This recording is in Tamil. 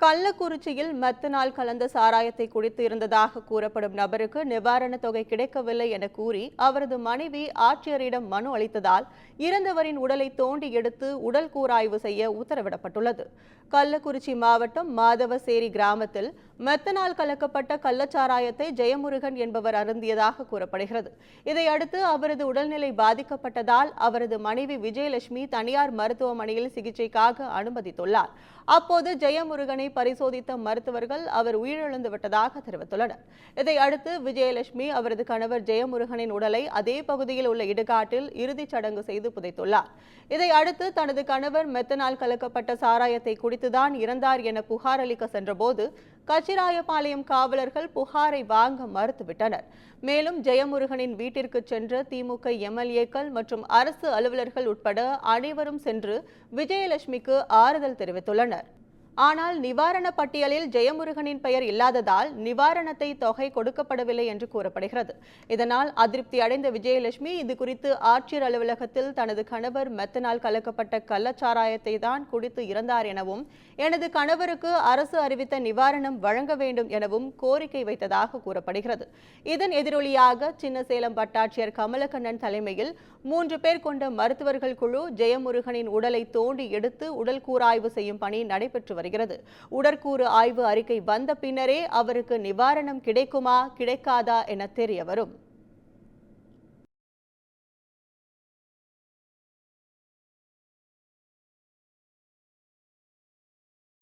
கள்ளக்குறிச்சியில் மெத்தனால் கலந்த சாராயத்தை குடித்து இருந்ததாக கூறப்படும் நபருக்கு நிவாரணத் தொகை கிடைக்கவில்லை என கூறி அவரது மனைவி ஆட்சியரிடம் மனு அளித்ததால் இறந்தவரின் உடலை தோண்டி எடுத்து உடல் கூராய்வு செய்ய உத்தரவிடப்பட்டுள்ளது. கள்ளக்குறிச்சி மாவட்டம் மாதவசேரி கிராமத்தில் மெத்தனால் கலக்கப்பட்ட கள்ளச்சாராயத்தை ஜெயமுருகன் என்பவர் அருந்தியதாக கூறப்படுகிறது. இதையடுத்து அவரது உடல்நிலை பாதிக்கப்பட்டதால் அவரது மனைவி விஜயலட்சுமி தனியார் மருத்துவமனையில் சிகிச்சைக்காக அனுமதித்துள்ளார். அப்போது ஜெயமுருகனை பரிசோதித்த மருத்துவர்கள் அவர் உயிரிழந்து விட்டதாக தெரிவித்துள்ளனர். இதையடுத்து விஜயலட்சுமி அவரது கணவர் ஜெயமுருகனின் உடலை அதே பகுதியில் உள்ள இடுகாட்டில் இறுதிச் சடங்கு செய்து புதைத்துள்ளார். இதையடுத்து தனது கணவர் மெத்தனால் கலக்கப்பட்ட சாராயத்தை குடித்துதான் இறந்தார் என புகார் அளிக்க சென்றபோது கச்சிராயபாளையம் காவலர்கள் புகாரை வாங்க மறுத்துவிட்டனர். மேலும் ஜெயமுருகனின் வீட்டிற்கு சென்ற திமுக எம்எல்ஏக்கள் மற்றும் அரசு அலுவலர்கள் உட்பட அனைவரும் சென்று விஜயலட்சுமிக்கு ஆறுதல் தெரிவித்துள்ளனர். ஆனால் நிவாரண பட்டியலில் ஜெயமுருகனின் பெயர் இல்லாததால் நிவாரணத்தை தொகை கொடுக்கப்படவில்லை என்று கூறப்படுகிறது. இதனால் அதிருப்தி அடைந்த விஜயலட்சுமி இதுகுறித்து ஆட்சியர் அலுவலகத்தில் தனது கணவர் மெத்தனால் கலக்கப்பட்ட கள்ளச்சாராயத்தை தான் குடித்து இறந்தார் எனவும் எனது கணவருக்கு அரசு அறிவித்த நிவாரணம் வழங்க வேண்டும் எனவும் கோரிக்கை வைத்ததாக கூறப்படுகிறது. இதன் எதிரொலியாக சின்னசேலம் வட்டாட்சியர் கமலக்கண்ணன் தலைமையில் 3 பேர் கொண்ட மருத்துவர்கள் குழு ஜெயமுருகனின் உடலை தோண்டி எடுத்து உடல் கூராய்வு செய்யும் பணி நடைபெற்று வருகிறது. உடற்கூறு ஆய்வு அறிக்கை வந்த பின்னரே அவருக்கு நிவாரணம் கிடைக்குமா கிடைக்காதா என தெரிய வரும்.